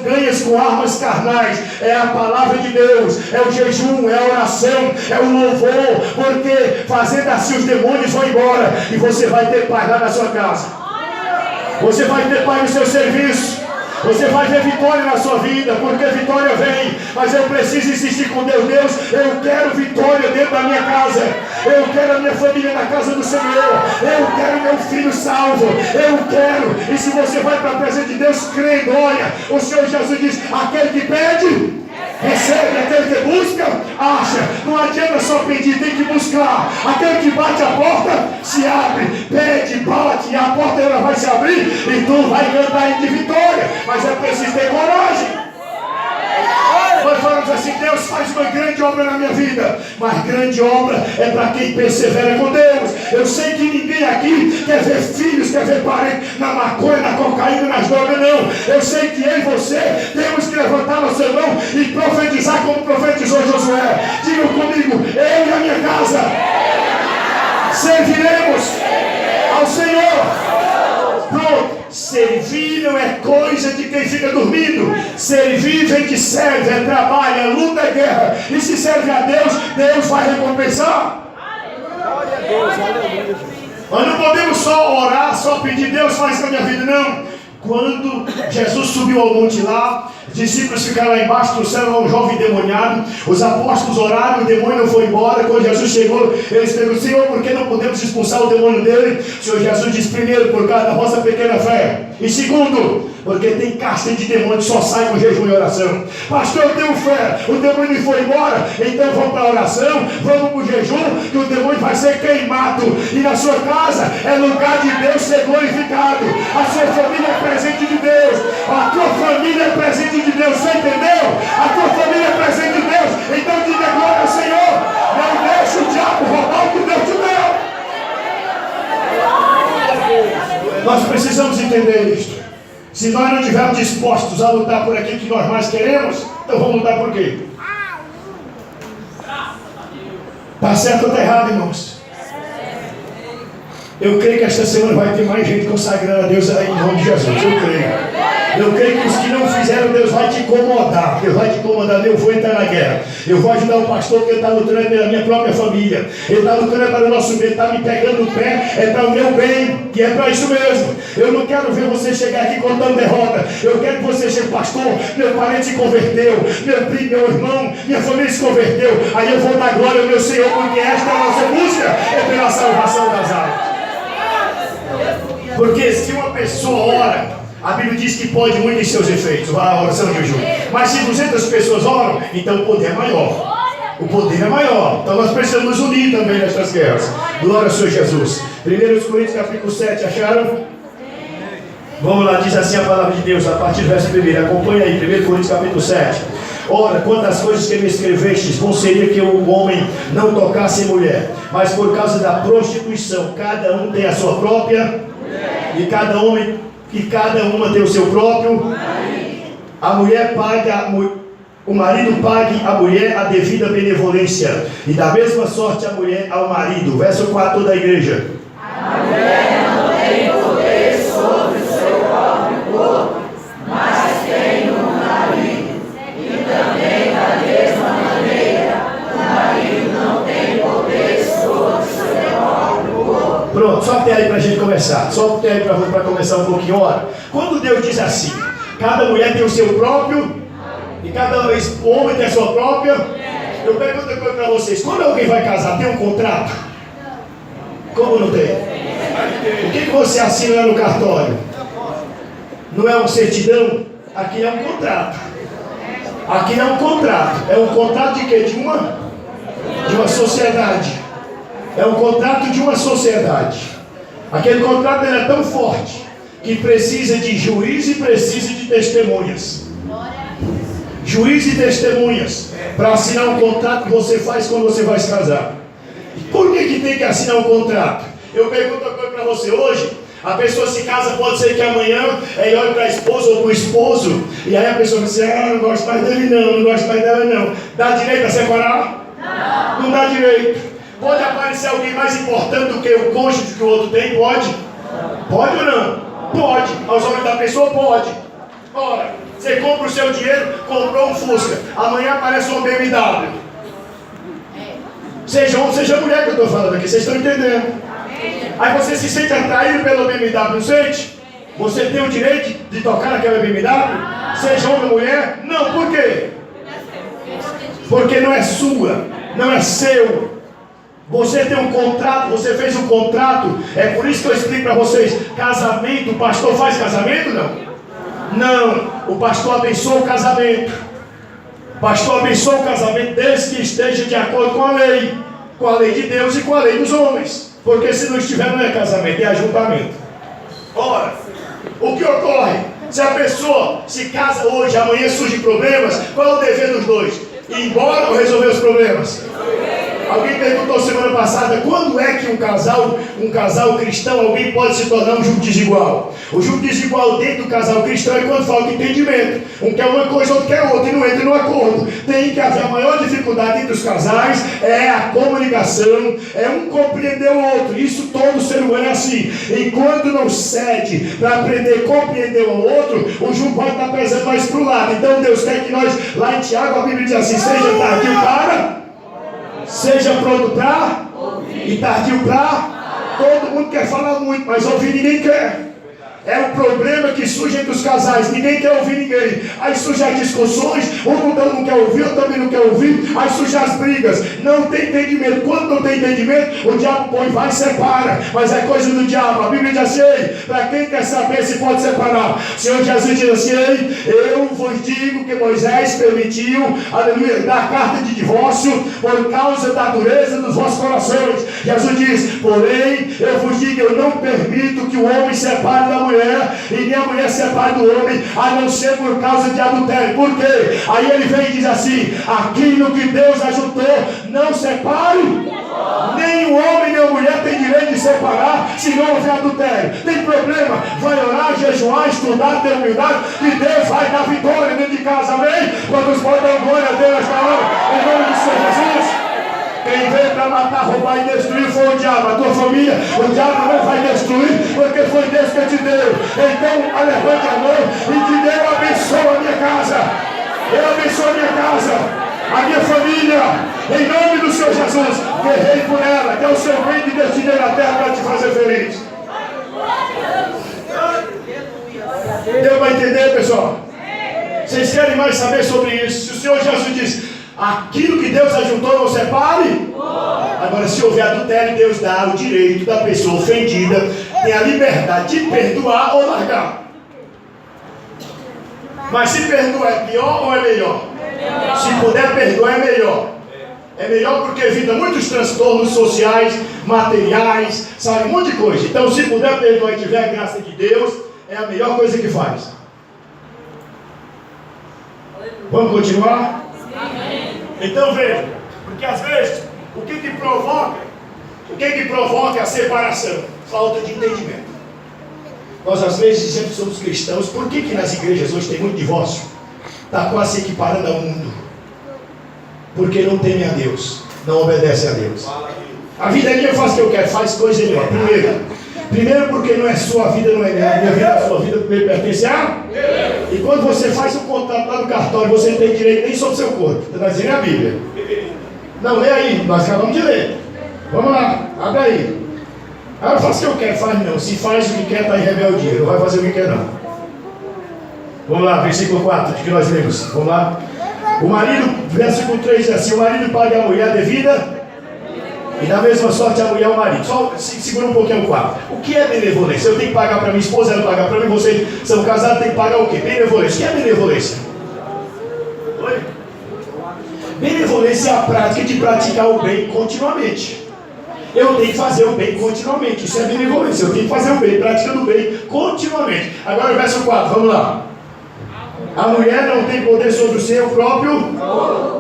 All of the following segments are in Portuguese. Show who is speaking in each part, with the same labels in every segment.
Speaker 1: ganhas com armas carnais. É a palavra de Deus, é o jejum, é a oração, é o louvor, porque fazendo assim os demônios vão embora e você vai ter paz lá na sua casa. Você vai ter paz no seu serviço. Você vai ver vitória na sua vida, porque vitória vem. Mas eu preciso insistir com Deus. Deus, eu quero vitória dentro da minha casa. Eu quero a minha família na casa do Senhor. Eu quero meu filho salvo. Eu quero. E se você vai para a presença de Deus crendo, olha, o Senhor Jesus diz, aquele que pede, recebe. Aquele que busca, acha. Não adianta só pedir, tem que buscar. Aquele que bate a porta, se abre. Pede, bate, e a porta ela vai se abrir e tu vai cantar de vitória. Mas é preciso ter coragem. Nós falamos assim, Deus faz uma grande obra na minha vida, mas grande obra é para quem persevera com Deus. Eu sei que ninguém aqui quer ver filhos, quer ver parentes na maconha, na cocaína, nas drogas, não. Eu sei que eu e você temos que levantar nossa mão e profetizar como profetizou Josué. Diga comigo, eu e a minha casa serviremos ao Senhor. Pronto. Servir não é coisa de quem fica dormindo. Servir vem de serve, é trabalho, é luta, é guerra. E se serve a Deus, Deus vai recompensar. Glória a Deus, aleluia. Nós não podemos só orar, só pedir, Deus faz com a minha vida, não. Quando Jesus subiu ao monte lá, os discípulos ficaram lá embaixo, trouxeram um jovem endemoniado. Os apóstolos oraram, o demônio não foi embora. Quando Jesus chegou, eles perguntaram, Senhor, por que não podemos expulsar o demônio dele? O Senhor Jesus disse, primeiro, por causa da vossa pequena fé. E segundo, porque tem casta de demônio que só sai com jejum e oração. Pastor, eu tenho fé, o demônio foi embora, então vamos para a oração, vamos para o jejum, que o demônio vai ser queimado. E na sua casa é lugar de Deus ser glorificado. A sua família é presente de Deus. A tua família é presente de Deus. Você entendeu? A tua família é presente de Deus. Então diga glória ao Senhor. Não deixe o diabo roubar o que Deus te deu. Nós precisamos entender isto. Se nós não estivermos dispostos a lutar por aquilo que nós mais queremos, então vamos lutar por quê? Está certo ou está errado, irmãos? Eu creio que esta semana vai ter mais gente consagrando a Deus aí em nome de Jesus. Eu creio. Eu creio que os que não fizeram, Deus vai te incomodar. Deus vai te incomodar. Eu vou entrar na guerra. Eu vou ajudar o pastor porque ele está lutando pela minha própria família. Ele está lutando para o nosso bem. Está me pegando o pé. É para o meu bem. E é para isso mesmo. Eu não quero ver você chegar aqui contando derrota. Eu quero que você chegue, pastor. Meu parente se converteu. Meu primo, meu irmão, minha família se converteu. Aí eu vou dar glória ao meu Senhor, porque esta é a nossa busca. É pela salvação das almas. Porque se uma pessoa ora, a Bíblia diz que pode muito em seus efeitos, a oração de jejum. Mas se 200 pessoas oram, então o poder é maior. O poder é maior. Então nós precisamos nos unir também nestas guerras. Glória ao Senhor Jesus. 1 Coríntios capítulo 7, acharam? Vamos lá, diz assim a palavra de Deus, a partir do verso 1. Acompanha aí, 1 Coríntios capítulo 7. Ora, quantas coisas que me escrevestes, bom seria que o homem não tocasse em mulher. Mas por causa da prostituição, cada um tem a sua própria... E cada uma tem o seu próprio. A mulher paga, o marido pague à mulher a devida benevolência. E da mesma sorte a mulher ao marido. Verso 4 da igreja.
Speaker 2: A mulher não tem poder sobre o seu próprio corpo, mas tem um marido. E também da mesma maneira, o marido não tem poder sobre o seu próprio corpo.
Speaker 1: Pronto, só tem aí para a gente começar. Só tem aí para começar um pouquinho. Ora, quando Deus diz assim, cada mulher tem o seu próprio, e cada homem tem a sua própria. Eu pergunto uma coisa para vocês: quando alguém vai casar, tem um contrato? Como não tem? O que você assina lá no cartório? Não é uma certidão? Aqui é um contrato. Aqui é um contrato. É um contrato de quê? De uma sociedade. É um contrato de uma sociedade. Aquele contrato é tão forte que precisa de juiz e precisa de testemunhas. Juiz e testemunhas para assinar um contrato que você faz quando você vai se casar. Por que tem que assinar um contrato? Eu pergunto uma coisa para você hoje. A pessoa se casa, pode ser que amanhã ele olhe para a esposa ou para o esposo, e aí a pessoa diz assim, não gosto mais dele não gosto mais dela não. Dá direito a separar? Não dá direito. Pode aparecer alguém mais importante do que o cônjuge que o outro tem? Pode? Pode ou não? Pode. Aos olhos da pessoa, pode. Ora, Você compra o seu dinheiro, comprou um Fusca, amanhã aparece um BMW. Seja homem, seja mulher que eu estou falando aqui, vocês estão entendendo? Aí você se sente atraído pelo BMW, não sente? Você tem o direito de tocar naquela BMW? Seja homem ou mulher? Não, por quê? Porque não é sua, não é seu. Você tem um contrato, você fez um contrato. É por isso que eu explico para vocês. Casamento, o pastor faz casamento? Não, o pastor abençoa o casamento. O pastor abençoa o casamento desde que esteja de acordo com a lei de Deus e com a lei dos homens. Porque se não estiver, não é casamento, é ajuntamento. Ora, o que ocorre? Se a pessoa se casa hoje, amanhã surgem problemas, qual é o dever dos dois? Ir embora ou resolver os problemas? Alguém perguntou semana passada, quando é que um casal cristão, alguém pode se tornar um jugo desigual? O jugo desigual dentro do casal cristão é quando falta entendimento. Um quer uma coisa, outro quer outra, e não entra no acordo. Tem que haver a maior dificuldade entre os casais, é a comunicação, é um compreender o outro. Isso todo ser humano é assim. Enquanto não cede para aprender a compreender o outro, o jugo pode estar pesando mais para o lado. Então Deus quer que nós, lá em Tiago, a Bíblia diz assim, seja tardio para... Seja pronto para e tardio para. Todo mundo quer falar muito, mas ouvir ninguém quer. É o problema que surge entre os casais. Ninguém quer ouvir ninguém. Aí surgem as discussões. Um não quer ouvir, outro também não quer ouvir. Aí surgem as brigas. Não tem entendimento. Quando não tem entendimento, o diabo põe, vai e separa. Mas é coisa do diabo. A Bíblia diz assim, para quem quer saber se pode separar, o Senhor Jesus diz assim, eu vos digo que Moisés permitiu, aleluia, dar carta de divórcio por causa da dureza dos vossos corações. Jesus diz, porém, eu vos digo, eu não permito que o homem separe da mulher e nem a mulher separe do homem, a não ser por causa de adultério. Por quê? Aí ele vem e diz assim, aquilo que Deus ajuntou, não separe. Nem o homem nem a mulher tem direito de separar se não houver adultério. Tem problema? Vai orar, jejuar, estudar, ter humildade, e Deus vai dar vitória dentro de casa, amém? Quando os pais dão glória a Deus nesta hora, em nome do Senhor Jesus. Quem veio para matar, roubar e destruir foi o diabo. A tua família, o diabo não vai destruir, porque foi Deus que te deu. Então, levante a mão e que Deus abençoe a minha casa. Eu abençoe a minha casa, a minha família, em nome do Senhor Jesus. Guerrei por ela, que é o seu bem de destino na terra para te fazer feliz. Deu para entender, pessoal? Vocês querem mais saber sobre isso? Se o Senhor Jesus diz, aquilo que Deus ajuntou, não separe. Agora, se houver adultério, Deus dá o direito da pessoa ofendida, tem a liberdade de perdoar ou largar. Mas se perdoar é pior ou é melhor? Se puder perdoar é melhor. É melhor porque evita muitos transtornos sociais, materiais, sabe, um monte de coisa. Então, se puder perdoar e tiver a graça de Deus, é a melhor coisa que faz. Vamos continuar? Então veja, porque às vezes, o que provoca a separação? Falta de entendimento. Nós às vezes dizemos que somos cristãos, por que nas igrejas hoje tem muito divórcio? Está quase se equiparando ao mundo. Porque não temem a Deus, não obedecem a Deus. A vida é minha, eu faço o que eu quero, faz coisa melhor. Primeiro porque não é sua vida, não é minha. Minha vida é sua vida, primeiro pertence a Deus. E quando você faz um contrato lá no cartório, você não tem direito nem sobre o seu corpo. Está dizendo a Bíblia. Não, lê aí, nós acabamos de ler. Vamos lá, abre aí. Eu faço o que eu quero, faz não. Se faz o que quer, está em rebeldia. Não vai fazer o que quer, não. Vamos lá, versículo 4, de que nós lemos. Vamos lá. O marido, versículo 3 diz assim, o marido paga a mulher devida e da mesma sorte a mulher ao marido. Só segura um pouquinho o 4. O que é benevolência? Eu tenho que pagar para minha esposa, ela pagar para mim, vocês são casados, tem que pagar o quê? Benevolência. O que é benevolência? Oi? Benevolência é a prática de praticar o bem continuamente. Eu tenho que fazer o bem continuamente. Isso é benevolência. Eu tenho que fazer o bem, praticando o bem continuamente. Agora o verso 4, vamos lá. A mulher não tem poder sobre o seu próprio,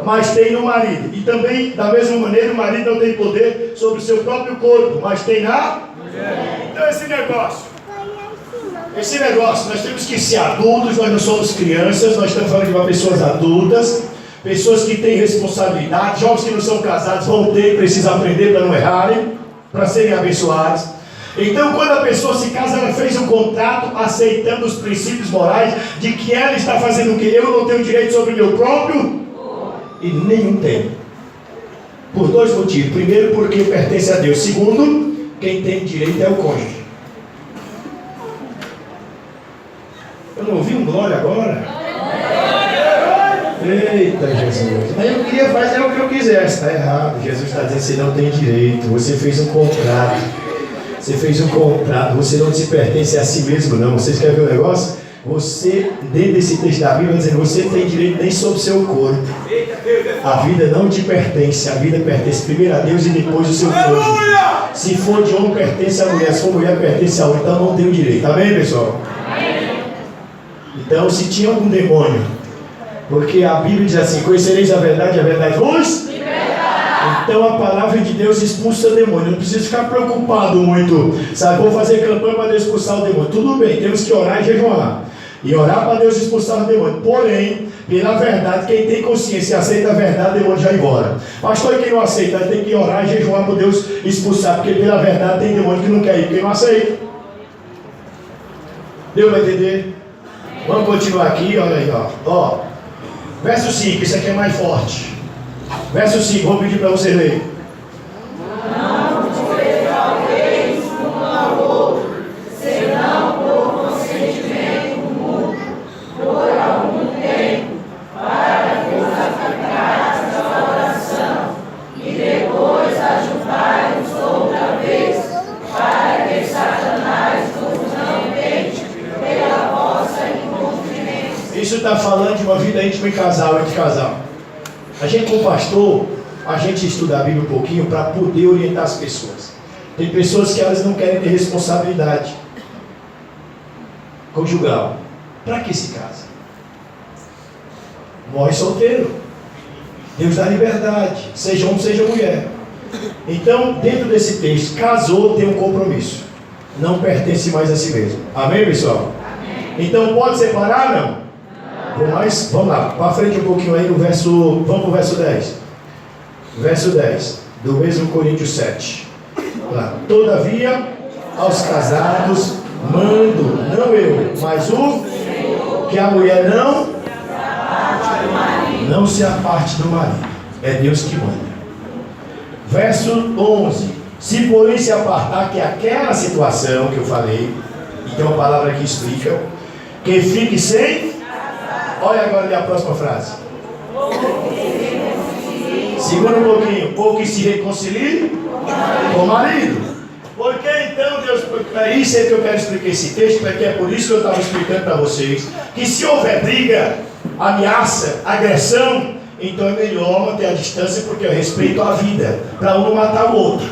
Speaker 1: mas tem no marido. E também, da mesma maneira, o marido não tem poder sobre o seu próprio corpo, mas tem na mulher. Então esse negócio, nós temos que ser adultos, nós não somos crianças, nós estamos falando de pessoas adultas, pessoas que têm responsabilidade, jovens que não são casados vão ter, precisam aprender para não errarem, para serem abençoados. Então, quando a pessoa se casa, ela fez um contrato aceitando os princípios morais de que ela está fazendo o quê? Eu não tenho direito sobre o meu próprio e nenhum tem. Por dois motivos. Primeiro, porque pertence a Deus. Segundo, quem tem direito é o cônjuge. Eu não ouvi um glória agora? Eita Jesus. Mas eu queria fazer o que eu quisesse. Está errado. Jesus está dizendo que você não tem direito. Você fez um contrato. Você fez um contrato. Você não se pertence a si mesmo, não. Vocês querem ver um negócio? Você, dentro desse texto da Bíblia, dizendo, você não tem direito nem sobre o seu corpo. A vida não te pertence. A vida pertence primeiro a Deus e depois o seu cônjuge. Se for de homem, pertence à mulher. Se for mulher, pertence a homem. Então não tem o direito. Amém, pessoal? Então, se tinha algum demônio, porque a Bíblia diz assim, conhecereis a verdade vos libertará. Então a palavra de Deus expulsa o demônio. Não precisa ficar preocupado muito, sabe, vou fazer campanha para Deus expulsar o demônio. Tudo bem, temos que orar e jejuar, e orar para Deus expulsar o demônio. Porém, pela verdade, quem tem consciência e aceita a verdade, o demônio já vai embora. Pastor, e quem não aceita, tem que orar e jejuar para Deus expulsar, porque pela verdade tem demônio que não quer ir, porque não aceita. Deu para entender? Vamos continuar aqui, olha aí, ó. Verso 5, isso aqui é mais forte. Verso 5, vou pedir para você ler.
Speaker 2: Não desalteis um ao outro, senão por consentimento mútuo, por algum tempo, para vos aplicar a oração, e depois ajudai-vos outra vez, para que Satanás vos não tente pela vossa incontinência.
Speaker 1: Isso está falando de uma vida íntima em casal, entre casal. A gente, como pastor, a gente estuda a Bíblia um pouquinho para poder orientar as pessoas. Tem pessoas que elas não querem ter responsabilidade conjugal. Para que se casa? Morre solteiro. Deus dá liberdade, seja homem, seja mulher. Então, dentro desse texto, casou, tem um compromisso. Não pertence mais a si mesmo. Amém, pessoal? Amém. Então, pode separar? Não. Vamos lá, para frente um pouquinho aí no verso. Vamos para o verso 10. Verso 10, do mesmo Coríntios 7. Lá. Todavia, aos casados mando, não eu, mas o que a mulher não se aparte do marido. É Deus que manda. Verso 11. Se porém se apartar, que é aquela situação que eu falei, então a palavra que explica, que fique sem. Olha agora ali a próxima frase. Segura um pouquinho. Ou que se reconcilie com o marido. Porque então Deus. É isso aí que eu quero explicar esse texto, porque é por isso que eu estava explicando para vocês. Que se houver briga, ameaça, agressão, então é melhor manter a distância, porque eu respeito a vida, para um não matar o outro.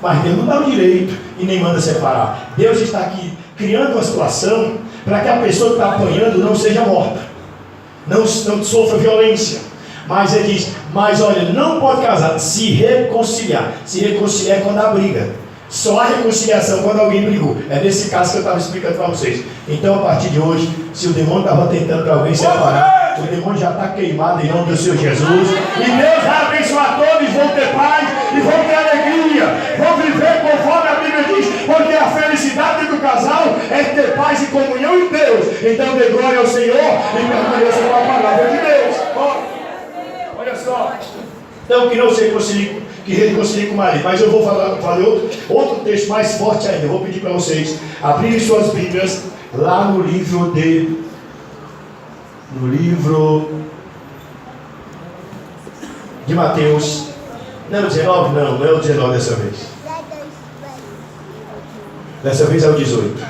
Speaker 1: Mas Deus não dá o direito e nem manda separar. Deus está aqui criando uma situação para que a pessoa que está apanhando não seja morta. Não sofra violência. Mas ele diz, mas olha, não pode casar, se reconciliar. Se reconciliar é quando há briga. Só há reconciliação quando alguém brigou. É nesse caso que eu estava explicando para vocês. Então a partir de hoje, se o demônio estava tentando para alguém separar, o demônio já está queimado em nome do Senhor Jesus. E Deus vai abençoar todos, vão ter paz e vão ter alegria. Vão viver conforme a Bíblia diz, porque a felicidade do casal é ter paz e comunhão em Deus. Então dê glória ao Senhor e permaneça com a palavra de Deus. Olha só. Então que não se reconcilie, que reconcilie com o marido. Mas eu vou falar outro texto mais forte ainda. Eu vou pedir para vocês abrirem suas Bíblias lá no livro de Mateus. Não é o 19? Não é o 19 dessa vez. Dessa vez é o 18.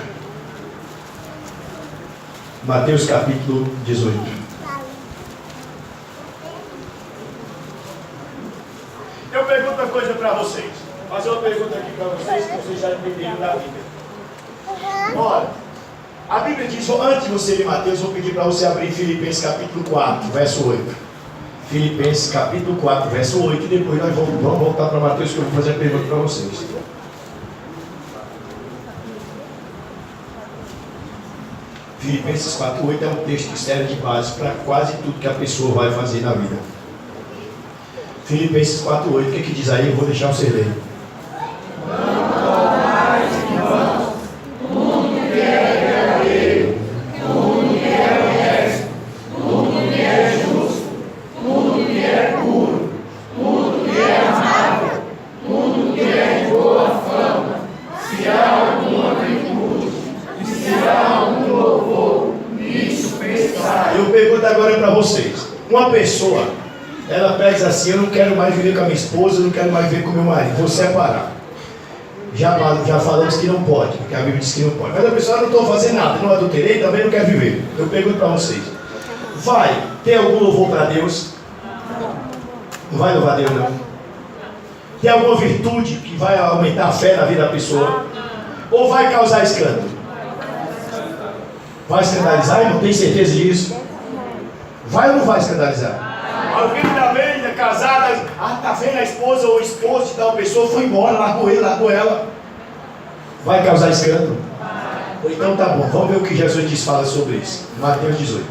Speaker 1: Mateus capítulo 18. Eu pergunto uma coisa para vocês. Fazer uma pergunta aqui para vocês, que vocês já entenderam da Bíblia. Ora, a Bíblia diz, antes de você ler Mateus, eu vou pedir para você abrir Filipenses capítulo 4, verso 8. Filipenses capítulo 4, verso 8. E depois nós vamos voltar para Mateus, que eu vou fazer a pergunta para vocês. Filipenses 4, 8 é um texto que serve de base para quase tudo que a pessoa vai fazer na vida. Filipenses 4, 8, o que diz aí? Eu vou deixar você ler.
Speaker 2: Não tornais
Speaker 1: pergunto agora para vocês. Uma pessoa, ela pega assim, eu não quero mais viver com a minha esposa, eu não quero mais viver com o meu marido, vou separar. Já falamos que não pode, porque a Bíblia diz que não pode. Mas a pessoa, não estou fazendo nada, não adulterei, também não quer viver. Eu pergunto para vocês, vai ter algum louvor para Deus? Não vai louvar Deus, não. Tem alguma virtude que vai aumentar a fé na vida da pessoa? Ou vai causar escândalo? Vai escandalizar? Eu não tenho certeza disso. Vai ou não vai escandalizar? Alguém está vendo, casada, está vendo a esposa ou o esposo de tal pessoa, foi embora, largou ele, largou ela. Vai causar escândalo? Então tá bom, vamos ver o que Jesus fala sobre isso. Mateus 18.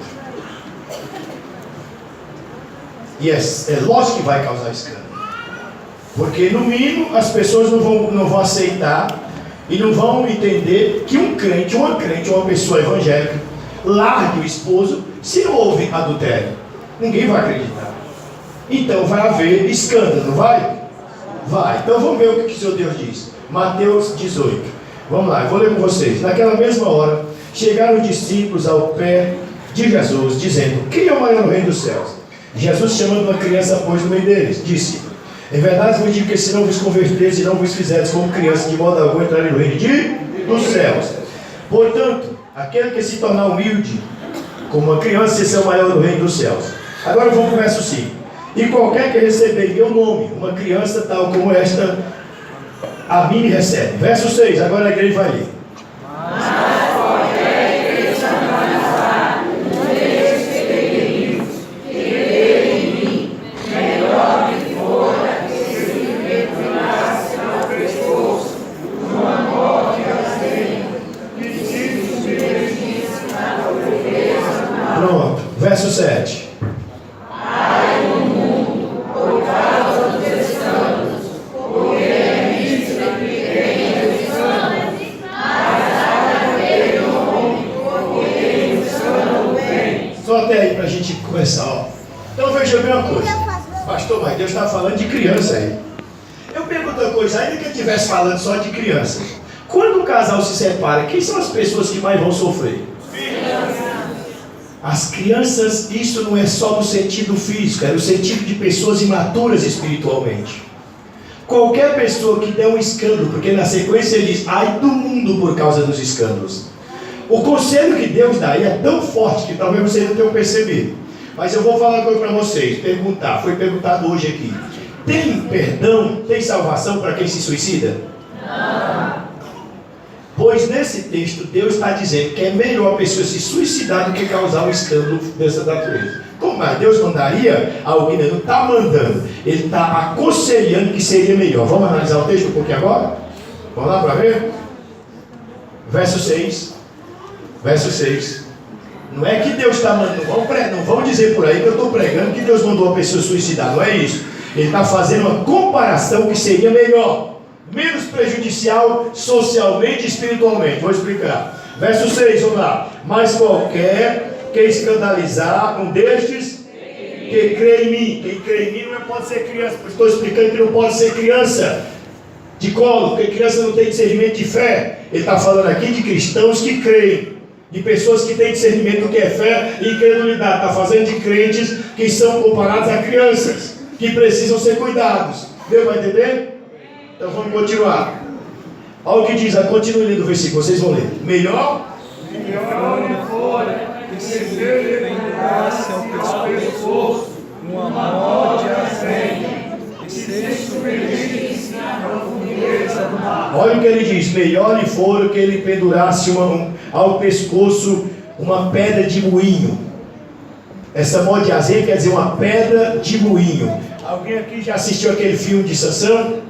Speaker 1: E é lógico que vai causar escândalo. Porque no mínimo as pessoas não vão aceitar e não vão entender que um crente, uma pessoa evangélica, largue o esposo se não houve adultério. Ninguém vai acreditar. Então vai haver escândalo, não vai? Vai. Então vamos ver o que o Senhor Deus diz. Mateus 18. Vamos lá, eu vou ler com vocês. Naquela mesma hora, chegaram os discípulos ao pé de Jesus, dizendo: quem é o maior no reino dos céus? Jesus, chamando uma criança, pôs no meio deles, disse: em verdade vos digo que se não vos converteres e não vos fizerdes como criança, de modo algum entrarem no reino dos céus. Portanto, aquele que se tornar humilde como uma criança, esse é o maior no reino dos céus. Agora vamos para o verso 5. E qualquer que receber em meu nome uma criança tal como esta, a mim me recebe. Verso 6, agora a igreja vai ler. Pronto, verso 7. Só até aí para a gente começar, ó. Então veja bem uma coisa, pastor, mas Deus está falando de criança aí. Eu pergunto uma coisa, ainda que ele estivesse falando só de criança, quando o casal se separa, quem são as pessoas que mais vão sofrer? As crianças, isso não é só no sentido físico, é no sentido de pessoas imaturas espiritualmente. Qualquer pessoa que der um escândalo, porque na sequência ele diz: ai do mundo por causa dos escândalos. O conselho que Deus dá é tão forte que talvez vocês não tenham percebido. Mas eu vou falar uma coisa para vocês, foi perguntado hoje aqui: tem perdão, tem salvação para quem se suicida? Não. Pois nesse texto Deus está dizendo que é melhor a pessoa se suicidar do que causar um escândalo dessa natureza. Como mais? Deus mandaria alguém? Ele não está mandando, ele está aconselhando que seria melhor. Vamos analisar o texto um pouquinho agora? Vamos lá para ver? Verso 6. Verso 6. Não é que Deus está mandando, não vão dizer por aí que eu estou pregando que Deus mandou a pessoa suicidar, não é isso. Ele está fazendo uma comparação que seria melhor, menos prejudicial socialmente e espiritualmente. Vou explicar. Verso 6, vamos lá. Mas qualquer que escandalizar um destes que crê em mim. Quem crê em mim não pode ser criança. Estou explicando que não pode ser criança de colo, porque criança não tem discernimento de fé. Ele está falando aqui de cristãos que creem, de pessoas que têm discernimento do que é fé e incredulidade. Está fazendo de crentes que são comparados a crianças, que precisam ser cuidados. Deu para entender? Então vamos continuar. Olha o que diz, continue lendo o versículo, vocês vão ler. Melhor
Speaker 3: fora receber em graça ao pescoço uma morte azeite e ser submergido na profundeza do mar.
Speaker 1: Olha o que ele diz: melhor lhe fora que ele pendurasse ao pescoço uma pedra de moinho. Essa morte de azeite quer dizer uma pedra de moinho. Alguém aqui já assistiu aquele filme de Sansão?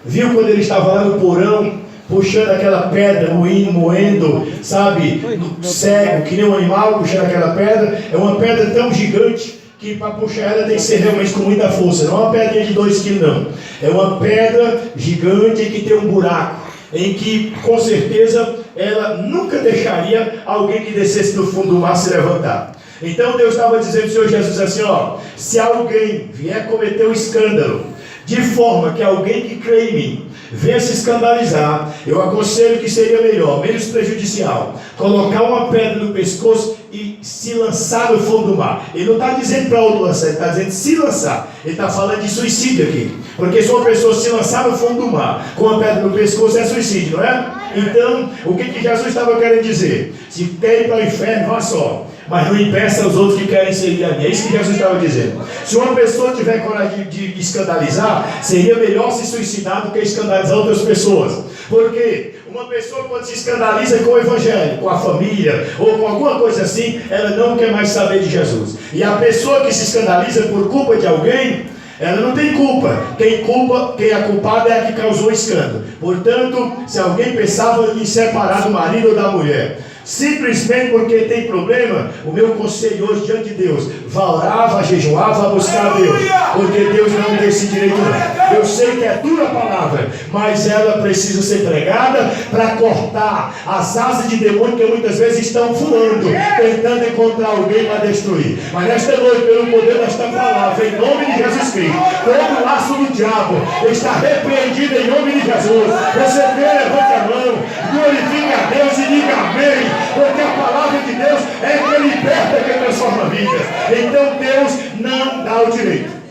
Speaker 1: Viu quando ele estava lá no porão, puxando aquela pedra, moendo, sabe, cego, que nem um animal, puxando aquela pedra? É uma pedra tão gigante que para puxar ela tem que ser realmente com muita força. Não é uma pedra de 2 kg, não. É uma pedra gigante que tem um buraco, em que com certeza ela nunca deixaria alguém que descesse do fundo do mar se levantar. Então Deus estava dizendo ao Senhor Jesus assim: ó, se alguém vier cometer um escândalo, de forma que alguém que crê em mim venha se escandalizar, eu aconselho que seria melhor, menos prejudicial, colocar uma pedra no pescoço e se lançar no fundo do mar. Ele não está dizendo para outro lançar, ele está dizendo se lançar. Ele está falando de suicídio aqui. Porque se uma pessoa se lançar no fundo do mar com a pedra no pescoço é suicídio, não é? Então, o que Jesus estava querendo dizer? Se quer ir para o inferno, vá só. Mas não impeça os outros que querem seguir a mim. É isso que Jesus estava dizendo. Se uma pessoa tiver coragem de escandalizar, seria melhor se suicidar do que escandalizar outras pessoas. Porque uma pessoa, quando se escandaliza com o evangelho, com a família, ou com alguma coisa assim, ela não quer mais saber de Jesus. E a pessoa que se escandaliza por culpa de alguém, ela não tem culpa. Quem é culpada é a que causou o escândalo. Portanto, se alguém pensava em separar do marido ou da mulher, simplesmente porque tem problema, o meu conselho hoje diante de Deus: vá orar, vá jejuar, vá buscar a Deus, porque Deus não deu esse direito não. Eu sei que é dura a palavra, mas ela precisa ser pregada para cortar as asas de demônio que muitas vezes estão voando, tentando encontrar alguém para destruir. Mas nesta noite, pelo poder desta palavra, em nome de Jesus Cristo, todo laço do diabo está repreendido em nome de Jesus. Você crê, levante a mão, glorifique a Deus e diga amém. Porque a palavra de Deus é que liberta, que transforma a vida. Então Deus não dá o direito.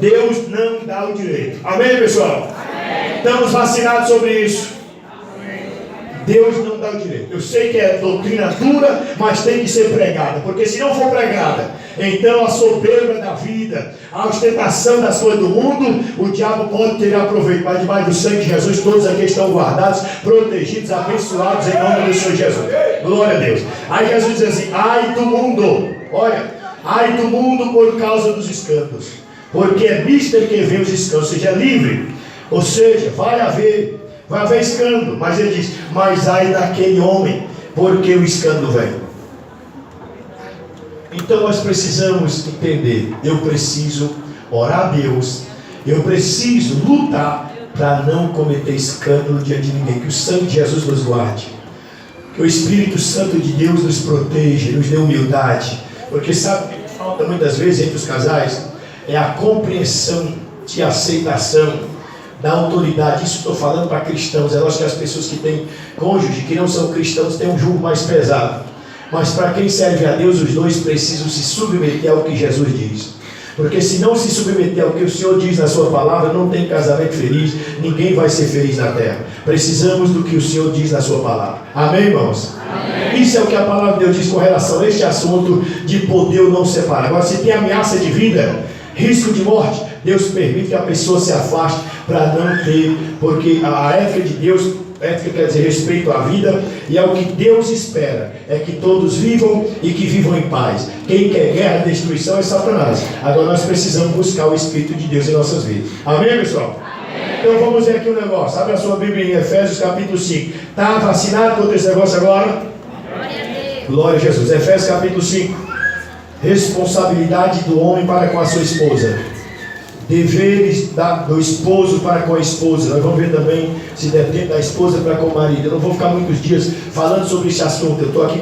Speaker 1: Deus não dá o direito. Amém, pessoal? Amém. Estamos vacinados sobre isso. Deus não dá o direito. Eu sei que é doutrina dura, mas tem que ser pregada. Porque se não for pregada, então a soberba da vida, a ostentação das coisas do mundo, o diabo pode ter aproveitado. Mas debaixo do sangue de Jesus, todos aqui estão guardados, protegidos, abençoados em nome do Senhor Jesus. Glória a Deus. Aí Jesus diz assim: ai do mundo, olha, ai do mundo por causa dos escândalos, porque é mister que vê os escândalos, seja livre. Ou seja, vai haver escândalo. Mas ele diz: mas ai daquele homem, porque o escândalo vem. Então nós precisamos entender, eu preciso orar a Deus, eu preciso lutar para não cometer escândalo diante de ninguém. Que o sangue de Jesus nos guarde, que o Espírito Santo de Deus nos proteja, nos dê humildade. Porque sabe o que falta muitas vezes entre os casais? É a compreensão de aceitação da autoridade. Isso estou falando para cristãos. É lógico que as pessoas que têm cônjuge, que não são cristãos, têm um jugo mais pesado. Mas para quem serve a Deus, os dois precisam se submeter ao que Jesus diz. Porque se não se submeter ao que o Senhor diz na sua palavra, não tem casamento feliz, ninguém vai ser feliz na terra. Precisamos do que o Senhor diz na sua palavra. Amém, irmãos? Amém. Isso é o que a palavra de Deus diz com relação a este assunto de poder ou não separar. Agora, se tem ameaça de vida, risco de morte, Deus permite que a pessoa se afaste para não ter, porque a ética de Deus, ética quer dizer respeito à vida, e é o que Deus espera, é que todos vivam e que vivam em paz. Quem quer guerra e destruição é Satanás. Agora nós precisamos buscar o Espírito de Deus em nossas vidas. Amém, pessoal? Amém. Então vamos ver aqui um negócio. Abre a sua Bíblia em Efésios capítulo 5. Está vacinado contra esse negócio agora? Glória a Jesus. Efésios capítulo 5. Responsabilidade do homem para com a sua esposa. Deveres do esposo para com a esposa. Nós vamos ver também se der tempo da esposa para com o marido. Eu não vou ficar muitos dias falando sobre esse assunto. Eu estou aqui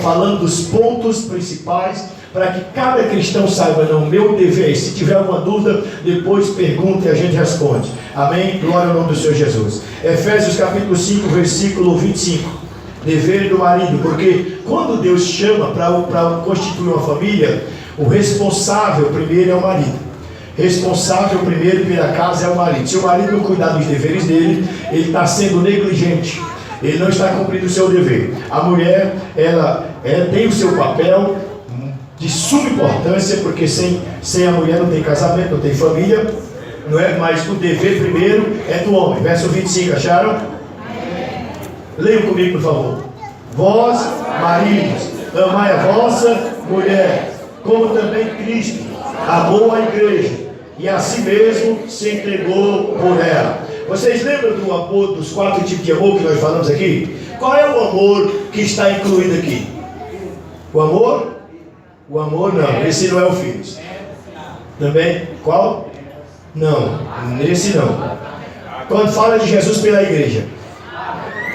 Speaker 1: falando dos pontos principais para que cada cristão saiba, não, meu dever. Se tiver alguma dúvida, depois pergunta e a gente responde. Amém? Glória ao nome do Senhor Jesus. Efésios capítulo 5, versículo 25. Dever do marido, porque quando Deus chama para constituir uma família, o responsável primeiro é o marido. Responsável primeiro pela casa é o marido. Se o marido não cuidar dos deveres dele, ele está sendo negligente, ele não está cumprindo o seu dever. A mulher, ela tem o seu papel de suma importância, porque sem a mulher não tem casamento, não tem família, não é? Mas o dever primeiro é do homem. Verso 25, acharam? Leiam comigo, por favor. Vós, maridos, amai a vossa mulher, como também Cristo amou a igreja e a si mesmo se entregou por ela. Vocês lembram do amor, dos 4 tipos de amor que nós falamos aqui? Qual é o amor que está incluído aqui? O amor? O amor não, esse não é o filho. Também? Qual? Não, esse não. Quando fala de Jesus pela igreja,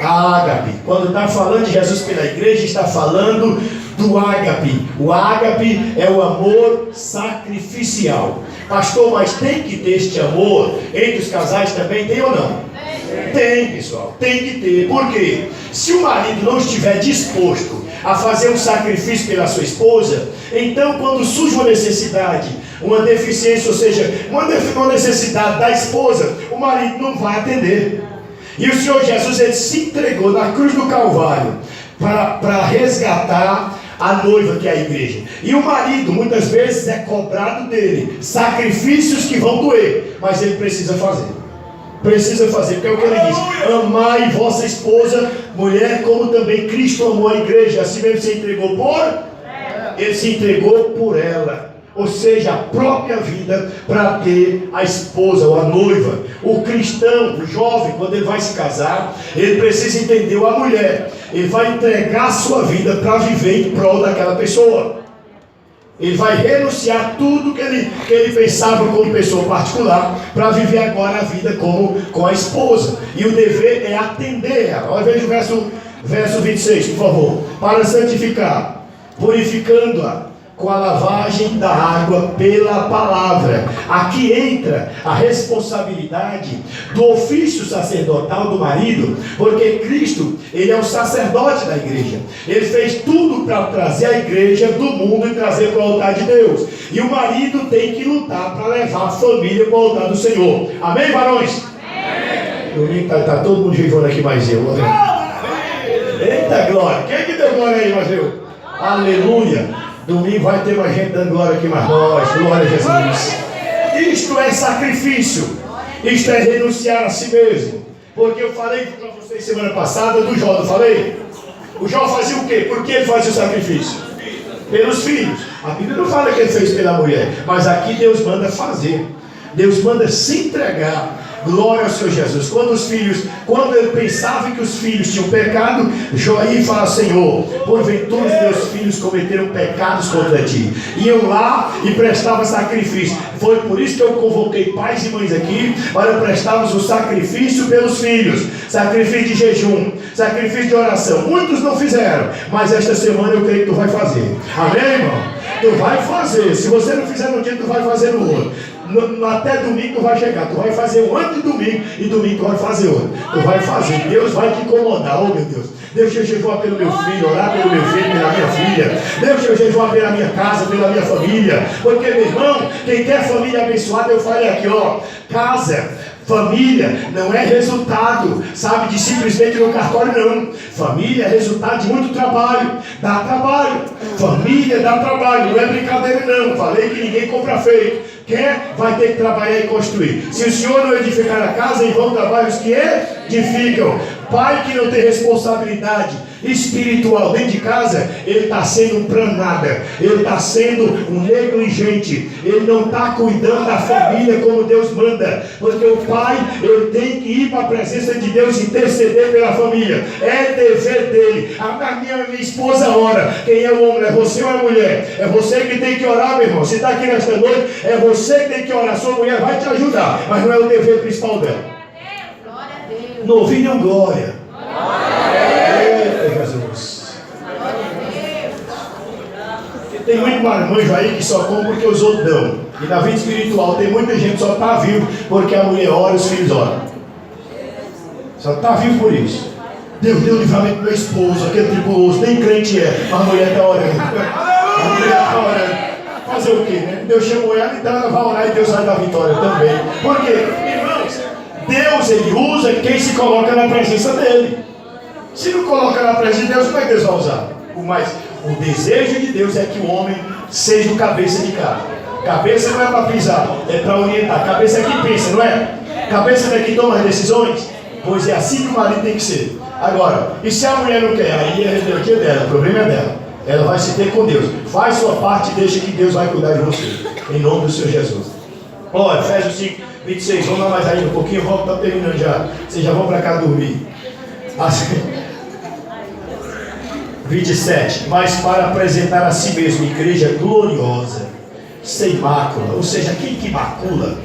Speaker 1: a ágape. Quando está falando de Jesus pela igreja, está falando do ágape. O ágape é o amor sacrificial. Pastor, mas tem que ter este amor entre os casais também, tem ou não? Tem, pessoal, tem que ter. Por quê? Se o marido não estiver disposto a fazer um sacrifício pela sua esposa, então quando surge uma necessidade, uma deficiência, ou seja, uma necessidade da esposa, o marido não vai atender. E o Senhor Jesus, ele se entregou na cruz do Calvário para resgatar a noiva, que é a igreja. E o marido muitas vezes é cobrado dele sacrifícios que vão doer, mas ele precisa fazer. Precisa fazer, porque é o que ele diz: amai vossa esposa, mulher, como também Cristo amou a igreja. Assim mesmo se entregou ele se entregou por ela, ou seja, a própria vida, para ter a esposa ou a noiva. O cristão, o jovem, quando ele vai se casar, ele precisa entender a mulher. Ele vai entregar a sua vida para viver em prol daquela pessoa. Ele vai renunciar tudo que ele pensava como pessoa particular, para viver agora a vida com a esposa. E o dever é atender ela. Olha, veja o verso 26, por favor. Para santificar, purificando-a com a lavagem da água pela palavra. Aqui entra a responsabilidade do ofício sacerdotal do marido, porque Cristo, ele é o sacerdote da igreja. Ele fez tudo para trazer a igreja do mundo e trazer para o altar de Deus. E o marido tem que lutar para levar a família para o altar do Senhor. Amém, varões? Amém. Domingo está todo mundo jejuando aqui, mais eu. Eita glória! Quem que deu glória aí, mais eu? Aleluia! Domingo vai ter mais gente dando glória aqui, mais nós. Glória a Jesus. Isto é sacrifício. Isto é renunciar a si mesmo. Porque eu falei para vocês semana passada do Jó, não falei? O Jó fazia o quê? Por que ele fazia o sacrifício? Pelos filhos. A Bíblia não fala que ele fez pela mulher, mas aqui Deus manda fazer. Deus manda se entregar. Glória ao Senhor Jesus. Quando ele pensava que os filhos tinham pecado, Joaí fala: Senhor, porventura os meus filhos cometeram pecados contra ti. Iam lá e prestavam sacrifício. Foi por isso que eu convoquei pais e mães aqui, para prestarmos o sacrifício pelos filhos. Sacrifício de jejum, sacrifício de oração. Muitos não fizeram, mas esta semana eu creio que tu vai fazer. Amém, irmão? Tu vai fazer. Se você não fizer no dia, tu vai fazer no outro. Até domingo tu vai chegar. Tu vai fazer um antes de domingo, e domingo tu vai fazer outro. Tu vai fazer. Deus vai te incomodar. Oh, meu Deus. Deixa eu jejuar pelo meu filho, orar pelo meu filho, pela minha filha. Deixa eu jejuar pela minha casa, pela minha família. Porque, meu irmão, quem quer família abençoada, eu falei aqui, ó, casa, família não é resultado, sabe, de simplesmente no cartório, não. Família é resultado de muito trabalho. Dá trabalho. Família dá trabalho. Não é brincadeira, não. Falei que ninguém compra feito. Quer, vai ter que trabalhar e construir. Se o Senhor não edificar a casa, em vão trabalham os que edificam. Pai que não tem responsabilidade espiritual dentro de casa, ele está sendo um pranada, ele está sendo um negligente, ele não está cuidando da família como Deus manda, porque o pai, ele tem que ir para a presença de Deus e interceder pela família. É dever dele. A minha esposa ora. Quem é o homem? É você ou é a mulher? É você que tem que orar, meu irmão. Se está aqui nesta noite, é você que tem que orar. Sua mulher vai te ajudar, mas não é o dever principal dela. Não ouvi nenhum glória. Eita, Jesus. Tem muito marmanjo aí que só come porque os outros dão. E na vida espiritual tem muita gente que só está vivo porque a mulher ora e os filhos oram. Só está vivo por isso. Deus deu livramento do meu esposo, aquele tribuloso, nem crente é, mas a mulher está orando. A mulher está orando. Fazer o quê, né? Deus chamou ela, então ela vai orar e Deus vai dar vitória também. Por quê? Irmãos, Deus, ele usa quem se coloca na presença dele. Se não coloca na presença de Deus, como é que Deus vai usar? O desejo de Deus é que o homem seja o cabeça de casa. Cabeça não é para pisar, é para orientar. Cabeça é que pensa, não é? Cabeça não é que toma as decisões? Pois é assim que o marido tem que ser. Agora, e se a mulher não quer? Aí é rebeldia dela, o problema é dela. Ela vai se ter com Deus. Faz sua parte e deixa que Deus vai cuidar de você. Em nome do Senhor Jesus. Olha, Efésios 5, 26. Vamos lá mais aí um pouquinho, vamos estar terminando já. Vocês já vão para cá dormir. Assim, 27. Mas para apresentar a si mesmo igreja gloriosa, sem mácula. Ou seja, aquilo que macula,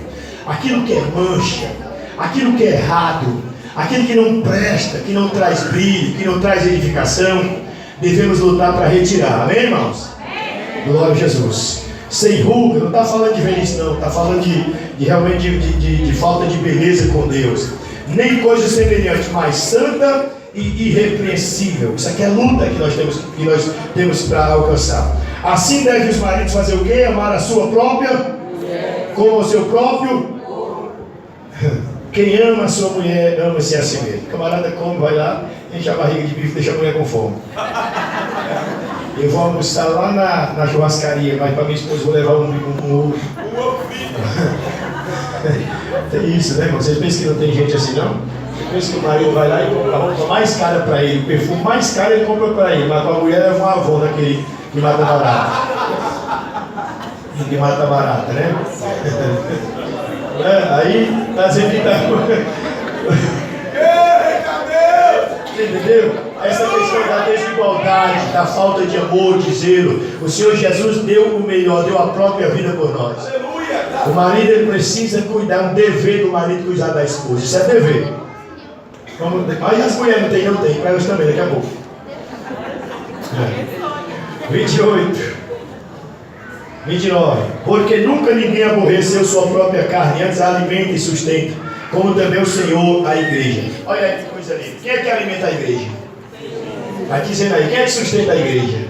Speaker 1: aquilo que é mancha, aquilo que é errado, aquilo que não presta, que não traz brilho, que não traz edificação, devemos lutar para retirar. Amém, irmãos? Glória a Jesus. Sem ruga, não está falando de velhice, não. Está falando de realmente de falta de beleza com Deus. Nem coisa semelhante, mas santa e irrepreensível. Isso aqui é luta que nós temos para alcançar. Assim devem os maridos fazer o quê? Amar a sua própria mulher como o seu próprio. Quem ama a sua mulher, ama-se a si mesmo. O camarada come, vai lá, enche a barriga de bife, deixa a mulher com fome. Eu vou almoçar lá na churrascaria, mas para minha esposa vou levar um ovo. Tem isso, né, irmão? Vocês pensam que não tem gente assim, não? Vocês pensam que o marido vai lá e compra a roupa mais cara para ele, o perfume mais caro ele compra para ele, mas para a mulher leva uma Avon daquele que mata barata. Que mata barata, né? Aí está dizendo que está. Entendeu? Essa questão da desigualdade, da falta de amor, de zelo. O Senhor Jesus deu o melhor, deu a própria vida por nós. O marido ele precisa cuidar, um dever do marido cuidar da esposa. Isso é dever. Aí as mulheres não tem, eu tenho, para elas também, daqui a pouco. 28. 29. Porque nunca ninguém aborreceu sua própria carne, antes a alimenta e sustenta, como também o Senhor a igreja. Olha aí que coisa linda. Quem é que alimenta a igreja? Vai dizendo aí, quem é que sustenta a igreja?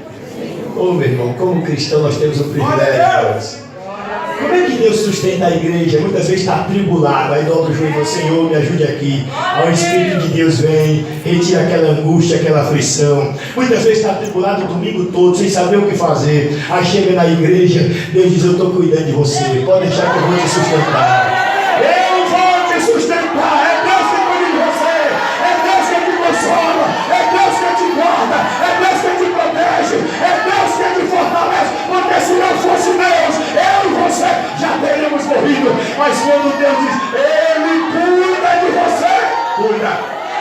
Speaker 1: Ô meu irmão, como cristão nós temos o privilégio. Como é que Deus sustenta a igreja? Muitas vezes está atribulado, aí dobra o joelho e fala, Senhor, me ajude aqui. Aí o Espírito de Deus vem, retira aquela angústia, aquela aflição. Muitas vezes está atribulado o domingo todo, sem saber o que fazer. Aí chega na igreja, Deus diz, eu estou cuidando de você, pode deixar que eu vou te sustentar. Eu vou te sustentar, é Deus que cuida de você, é Deus que te consola, é Deus que te guarda, é Deus que te protege, é Deus que te fortalece, porque se não fosse Deus, eu e você já teríamos morrido. Mas quando Deus diz, Ele cuida de você,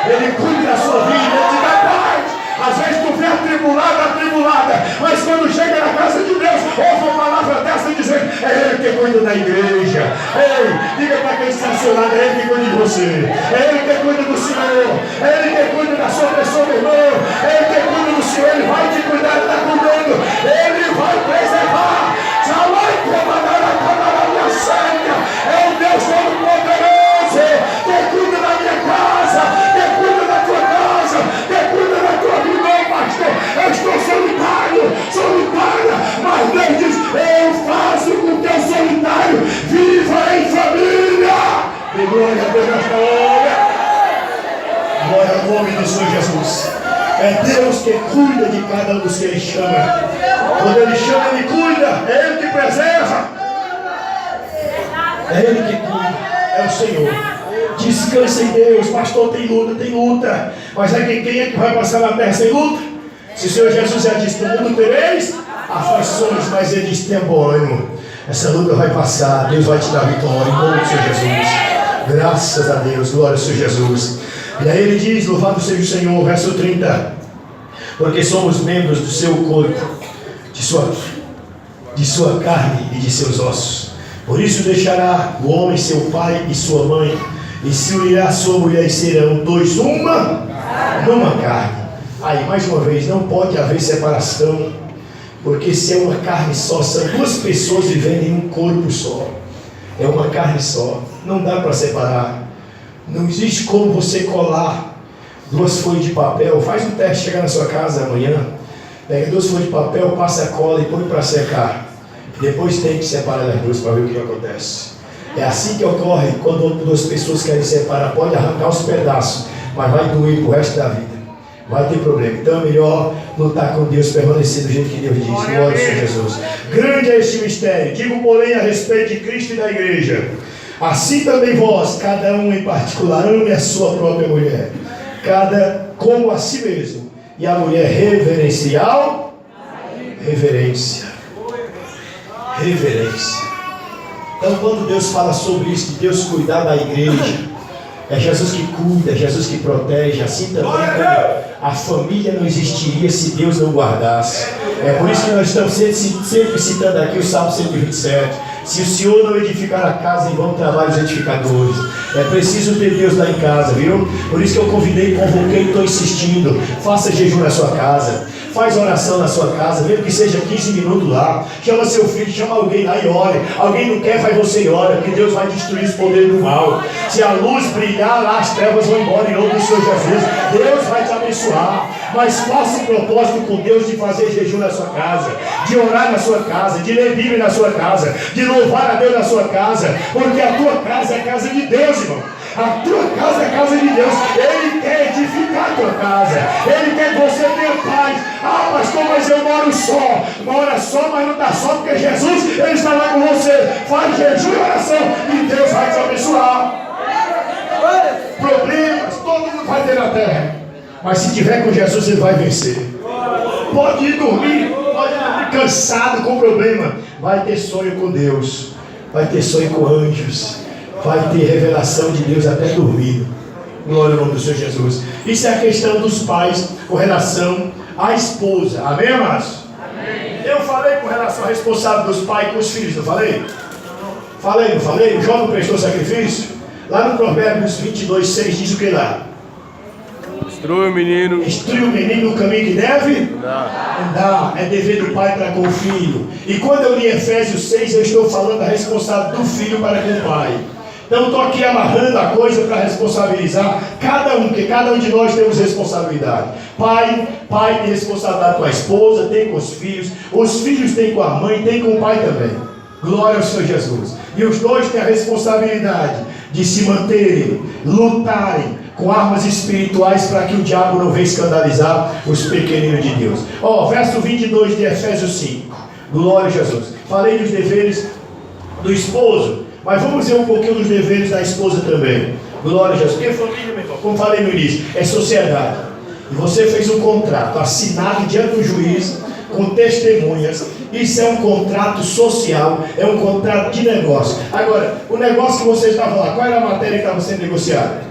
Speaker 1: Ele cuida da sua vida, Ele te dá paz. Às vezes tu vê atribulada, mas quando chega na casa de Deus, ouve uma palavra dessa dizendo, é Ele que cuida da igreja. Ei, diga para quem está ao seu lado, é Ele que cuida de você, é Ele que cuida do Senhor, é Ele que cuida da sua pessoa, meu irmão, é Ele que cuida do Senhor, Ele vai te cuidar, Ele está cuidando, Ele vai preservar. É o Deus Todo-Poderoso que cuida da minha casa, que cuida da tua casa, que cuida da tua vida. Não, pastor, eu estou solitária, mas Deus diz, eu faço com que o solitário viva em família. E glória a Deus nesta hora. Glória ao nome do Senhor Jesus. É Deus que cuida de cada um dos que Ele chama. Quando Ele chama, Ele cuida. É Ele que preserva. É Ele que cuida. É o Senhor. Descansa em Deus. Pastor, tem luta. Mas quem é que vai passar na terra sem luta? Se o Senhor Jesus já disse, no mundo tereis aflições, mas Ele disse, tenha bom ânimo. Essa luta vai passar. Deus vai te dar vitória em nome do Senhor Jesus. Graças a Deus. Glória ao Senhor Jesus. E aí Ele diz, louvado seja o Senhor, verso 30. Porque somos membros do seu corpo, de sua carne e de seus ossos. Por isso deixará o homem seu pai e sua mãe, e se unirá à sua mulher, e serão dois numa carne. Aí mais uma vez, não pode haver separação, porque se é uma carne só, são duas pessoas vivendo em um corpo só. É uma carne só, não dá para separar. Não existe como você colar duas folhas de papel. Faz um teste, chega na sua casa amanhã, pega duas folhas de papel, passa a cola e põe para secar. Depois tem que separar as duas para ver o que acontece. É assim que ocorre quando duas pessoas querem separar. Pode arrancar os pedaços, mas vai doer pro resto da vida. Vai ter problema. Então é melhor lutar com Deus, permanecer do jeito que Deus diz. Glória ao Senhor Jesus. Grande é este mistério. Digo, porém, a respeito de Cristo e da igreja. Assim também vós, cada um em particular, ame a sua própria mulher, cada como a si mesmo, e a mulher reverência. Então quando Deus fala sobre isso, de Deus cuidar da igreja, é Jesus que cuida, é Jesus que protege. Assim também a família não existiria se Deus não guardasse. É por isso que nós estamos sempre citando aqui o Salmo 127. Se o Senhor não edificar a casa, em vão trabalham os edificadores. É preciso ter Deus lá em casa, viu? Por isso que eu convidei, convoquei e estou insistindo. Faça jejum na sua casa. Faz oração na sua casa, mesmo que seja 15 minutos lá. Chama seu filho, chama alguém lá e ore. Alguém não quer, vai você e ora, que Deus vai destruir os poderes do mal. Se a luz brilhar lá, as trevas vão embora em nome do Senhor Jesus. Deus vai te abençoar. Mas faça um propósito com Deus de fazer jejum na sua casa, de orar na sua casa, de ler Bíblia na sua casa, de louvar a Deus na sua casa, porque a tua casa é a casa de Deus, irmão. A tua casa é a casa de Deus. Ele quer edificar a tua casa. Ele quer que você tenha paz. Ah, pastor, mas eu moro só. Mora só, mas não está só, porque Jesus, Ele está lá com você. Faz jejum e oração e Deus vai te abençoar. Problemas, todo mundo vai ter na terra. Mas se tiver com Jesus, Ele vai vencer. Pode ir dormir cansado com problema. Vai ter sonho com Deus. Vai ter sonho com anjos. Vai ter revelação de Deus até dormindo. Glória ao nome do Senhor Jesus. Isso é a questão dos pais com relação à esposa. Amém, amados? Amém. Eu falei com relação à responsabilidade dos pais com os filhos, não falei? Falei, não falei? O Jó não prestou sacrifício? Lá no Provérbios 22:6 diz o que lá?
Speaker 3: Instrui o menino
Speaker 1: no caminho que deve andar. É dever do pai para com o filho. E quando eu li Efésios 6, eu estou falando da responsabilidade do filho para com o pai. Então estou aqui amarrando a coisa para responsabilizar cada um, porque cada um de nós temos responsabilidade. Pai tem responsabilidade com a esposa, tem com os filhos têm com a mãe, tem com o pai também. Glória ao Senhor Jesus. E os dois têm a responsabilidade de se manterem, lutarem com armas espirituais para que o diabo não venha escandalizar os pequeninos de Deus. Verso 22 de Efésios 5. Glória a Jesus. Falei dos deveres do esposo, mas vamos ver um pouquinho dos deveres da esposa também. Glória a Jesus. Porque família, meu irmão, como falei no início, é sociedade. E você fez um contrato assinado diante do juiz, com testemunhas. Isso é um contrato social, é um contrato de negócio. Agora, o negócio que você estava lá, qual era a matéria que estava sendo negociada?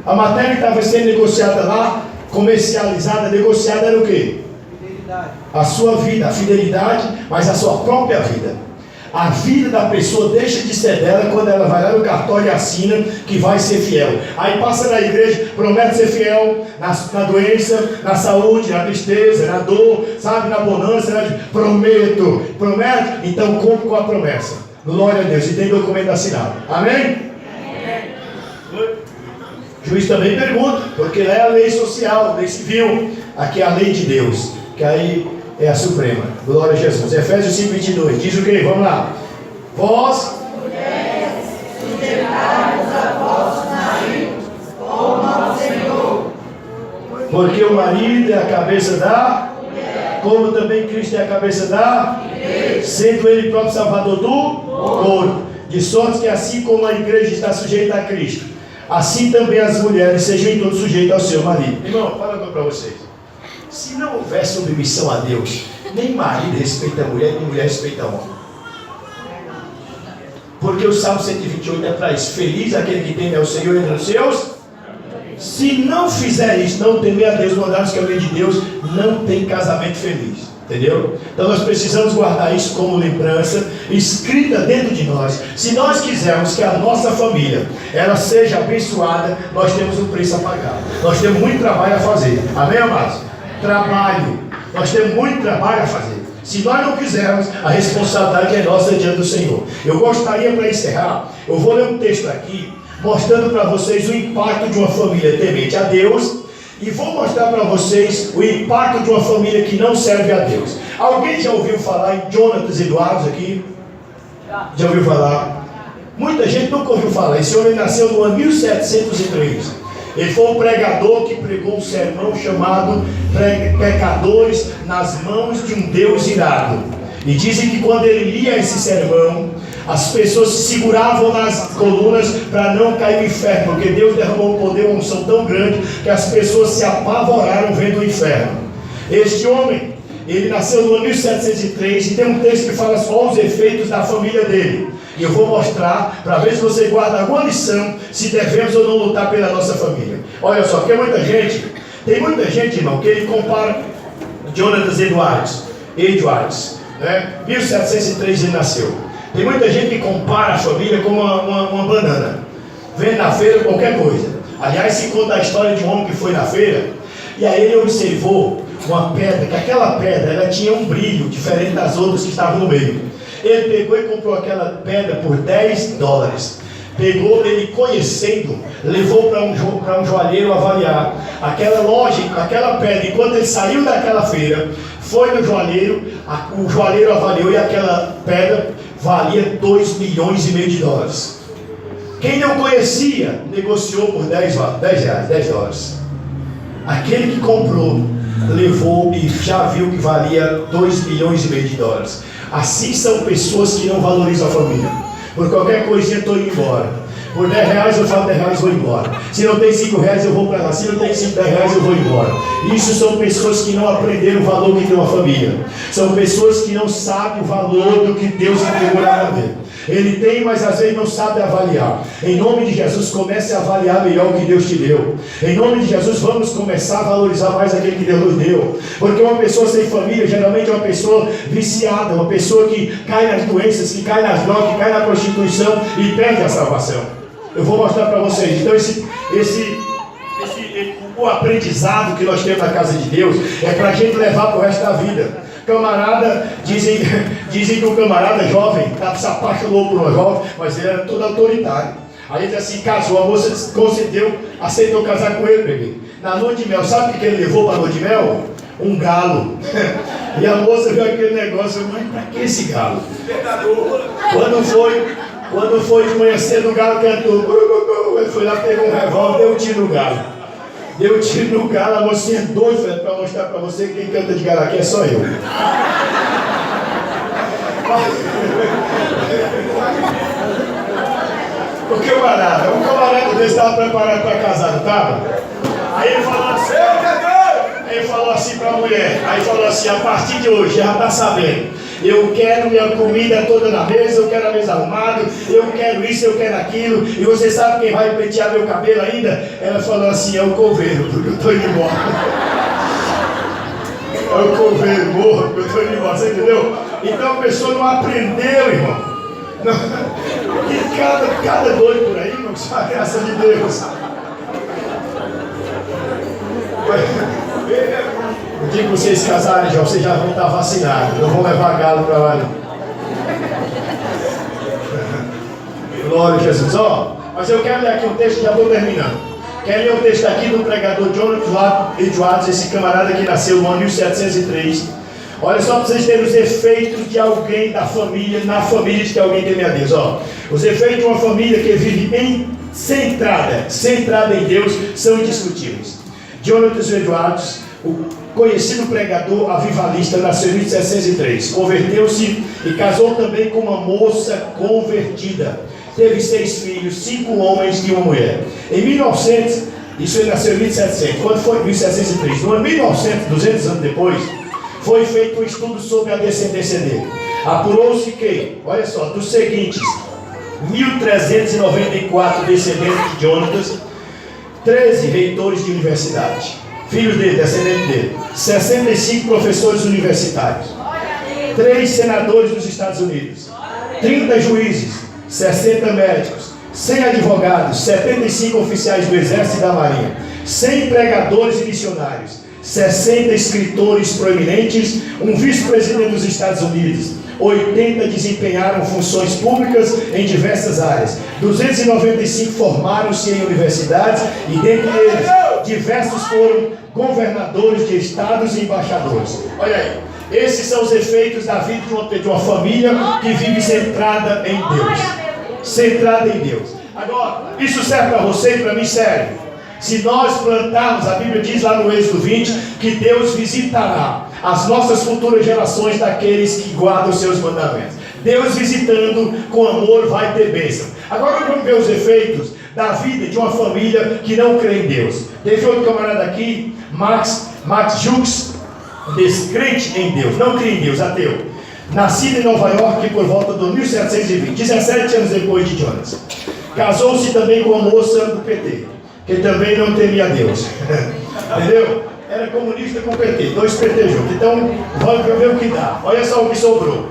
Speaker 1: A matéria que estava sendo negociada lá, comercializada, negociada, era o quê? Fidelidade. A sua vida, a fidelidade, mas a sua própria vida. A vida da pessoa deixa de ser dela quando ela vai lá no cartório e assina que vai ser fiel. Aí passa na igreja, promete ser fiel na doença, na saúde, na tristeza, na dor, sabe, na bonança, prometo, promete, então cumpre com a promessa. Glória a Deus, e tem documento assinado. Amém? O juiz também pergunta, porque lá é a lei social, a lei civil, aqui é a lei de Deus, que aí é a suprema. Glória a Jesus. Efésios 5:22 diz o que? Vamos lá. Vós,
Speaker 2: mulheres, sujeitai-vos a vossos maridos, como ao Senhor.
Speaker 1: Porque o marido é a cabeça da mulher, como também Cristo é a cabeça da igreja, sendo ele próprio salvador do corpo. De sorte que assim como a igreja está sujeita a Cristo, assim também as mulheres sejam em todo sujeitas ao seu marido. Irmão, fala agora para vocês. Se não houver submissão a Deus, nem marido respeita a mulher, nem mulher respeita o homem. Porque o Salmo 128 é para isso. Feliz aquele que teme ao Senhor entre os seus. Se não fizer isso, não temer a Deus, não andar nos caminhos de Deus, não tem casamento feliz. Entendeu? Então nós precisamos guardar isso como lembrança, escrita dentro de nós. Se nós quisermos que a nossa família ela seja abençoada, nós temos um preço a pagar. Nós temos muito trabalho a fazer. Amém, amados? Trabalho. Nós temos muito trabalho a fazer. Se nós não quisermos, a responsabilidade é nossa diante do Senhor. Eu gostaria, para encerrar, eu vou ler um texto aqui, mostrando para vocês o impacto de uma família temente a Deus. E vou mostrar para vocês o impacto de uma família que não serve a Deus. Alguém já ouviu falar em Jonatas Eduardo aqui? Já ouviu falar? Muita gente nunca ouviu falar. Esse homem nasceu no ano 1703. Ele foi um pregador que pregou um sermão chamado Pecadores nas mãos de um Deus irado. E dizem que quando ele lia esse sermão, as pessoas se seguravam nas colunas para não cair no inferno, porque Deus derramou um poder, uma unção tão grande que as pessoas se apavoraram vendo o inferno. Este homem, ele nasceu no ano 1703 e tem um texto que fala só os efeitos da família dele. E eu vou mostrar para ver se você guarda alguma lição, se devemos ou não lutar pela nossa família. Olha só, tem muita gente, irmão, que ele compara Jonatas Edwards, né? 1703 ele nasceu. Tem muita gente que compara a família com uma banana. Vende na feira qualquer coisa. Aliás, se conta a história de um homem que foi na feira, E aí ele observou uma pedra, que aquela pedra ela tinha um brilho diferente das outras que estavam no meio. Ele pegou e comprou aquela pedra por $10. Pegou, ele conhecendo, levou para um joalheiro avaliar aquela loja, aquela pedra. Enquanto ele saiu daquela feira, foi no joalheiro, o joalheiro avaliou e aquela pedra valia $2,5 milhões. Quem não conhecia, negociou por $10. Aquele que comprou, levou e já viu que valia $2,5 milhões. Assim são pessoas que não valorizam a família. Por qualquer coisinha estou indo embora. Por R$10 eu falo R$10 e vou embora. Se não tem R$5 eu vou para lá. Se não tem R$5 eu vou embora. Isso são pessoas que não aprenderam o valor que tem uma família. São pessoas que não sabem o valor do que Deus entregou na mão dele. Ele tem, mas às vezes não sabe avaliar. Em nome de Jesus, comece a avaliar melhor o que Deus te deu. Em nome de Jesus, vamos começar a valorizar mais aquele que Deus nos deu. Porque uma pessoa sem família geralmente é uma pessoa viciada, uma pessoa que cai nas doenças, que cai nas drogas, que cai na prostituição e perde a salvação. Eu vou mostrar para vocês. Então o aprendizado que nós temos na casa de Deus é para a gente levar para o resto da vida. Camarada, dizem que o camarada jovem se apaixonou por uma jovem, mas ele era todo autoritário. Aí ele assim, casou, a moça concedeu, aceitou casar com ele, bebê. Na lua de mel, sabe o que ele levou para a lua de mel? Um galo. E a moça viu aquele negócio, mas para que esse galo? Quando foi de manhã cedo, o galo cantou. Ele foi lá, pegou um revólver, deu um tiro no galo. Deu tiro no galo, a mocinha doida para mostrar para você que quem canta de galo aqui é só eu. Um camarada desse estava preparado para casar, não estava? Aí ele falou assim para a mulher, a partir de hoje, já está sabendo. Eu quero minha comida toda na mesa, eu quero a mesa arrumada, eu quero isso, eu quero aquilo. E você sabe quem vai pentear meu cabelo ainda? Ela falou assim, é o coveiro, porque eu estou indo embora. É o coveiro morto, porque eu estou indo embora, você entendeu? Então a pessoa não aprendeu, irmão. Não. E cada doido por aí, irmão, só a graça de Deus. O dia que vocês casarem, vocês já vão estar vacinados. Não vão levar galo para lá, não. Glória a Jesus. Mas eu quero ler aqui um texto, já vou terminando. Quero ler um texto aqui do pregador Jonathan Edwards, esse camarada que nasceu no ano 1703. Olha só para vocês terem os efeitos de alguém da família, na família de que alguém teme a Deus. Os efeitos de uma família que vive centrada em Deus, são indiscutíveis. Jonathan Edwards, o conhecido pregador avivalista, nasceu em 1703, converteu-se e casou também com uma moça convertida. Teve 6 filhos, 5 homens e uma mulher. Em 1900, isso ele nasceu em 1700, quando foi 1703, no ano 1900, 200 anos depois, foi feito um estudo sobre a descendência dele. Apurou-se que, olha só, dos seguintes 1.394 descendentes de Jonatas, 13 reitores de universidade, filhos dele, descendentes dele, 65 professores universitários, 3 senadores dos Estados Unidos, 30 juízes, 60 médicos, 100 advogados, 75 oficiais do Exército e da Marinha, 100 pregadores e missionários, 60 escritores proeminentes, um vice-presidente dos Estados Unidos, 80 desempenharam funções públicas em diversas áreas, 295 formaram-se em universidades e dentre eles, diversos foram governadores de estados e embaixadores. Olha aí, esses são os efeitos da vida de uma família que vive centrada em Deus. Centrada em Deus. Agora, isso serve para você e para mim, serve. Se nós plantarmos, a Bíblia diz lá no Êxodo 20, que Deus visitará as nossas futuras gerações daqueles que guardam os seus mandamentos. Deus visitando com amor vai ter bênção. Agora vamos ver os efeitos da vida de uma família que não crê em Deus. Teve outro camarada aqui, Max Jukes, descrente em Deus, não crê em Deus, ateu. Nascido em Nova York por volta do 1720, 17 anos depois de Jonas. Casou-se também com uma moça do PT, que também não temia Deus. Entendeu? Era comunista com PT, 2 PT juntos. Então, vamos ver o que dá. Olha só o que sobrou.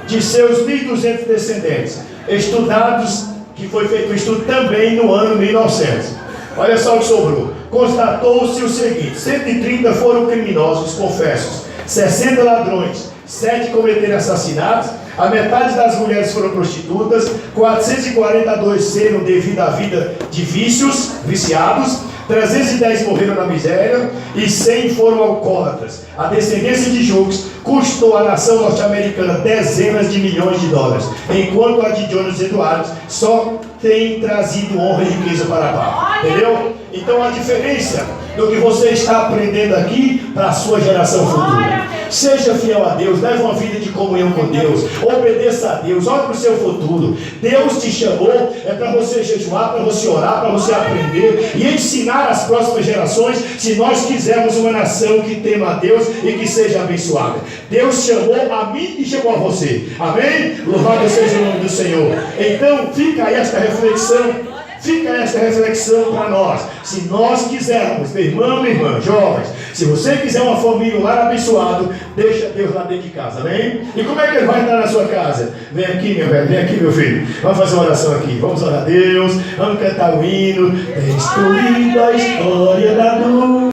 Speaker 1: De seus 1.200 descendentes, estudados, que foi feito um estudo também no ano 1900. Olha só o que sobrou. Constatou-se o seguinte: 130 foram criminosos, confessos, 60 ladrões, 7 cometeram assassinatos, a metade das mulheres foram prostitutas, 442 serão devido à vida de vícios, viciados, 310 morreram na miséria e 100 foram alcoólatras. A descendência de Jux custou à nação norte-americana dezenas de milhões de dólares, enquanto a de Jonas Eduardo só tem trazido honra e riqueza para a paz. Entendeu? Então a diferença do que você está aprendendo aqui para a sua geração futura. Seja fiel a Deus, leve uma vida de comunhão com Deus, obedeça a Deus, olhe para o seu futuro. Deus te chamou, é para você jejuar, para você orar, para você aprender e ensinar as próximas gerações, se nós quisermos uma nação que tema a Deus e que seja abençoada. Deus chamou a mim e chamou a você. Amém? Louvado seja o nome do Senhor. Então fica aí esta reflexão. Fica essa reflexão para nós. Se nós quisermos, meu irmão, minha irmã, jovens, se você quiser uma família, um lar abençoado, deixa Deus lá dentro de casa, amém? E como é que ele vai entrar na sua casa? Vem aqui, meu velho, vem aqui, meu filho. Vamos fazer uma oração aqui. Vamos orar a Deus, vamos cantar o hino. Destruindo a história da luz.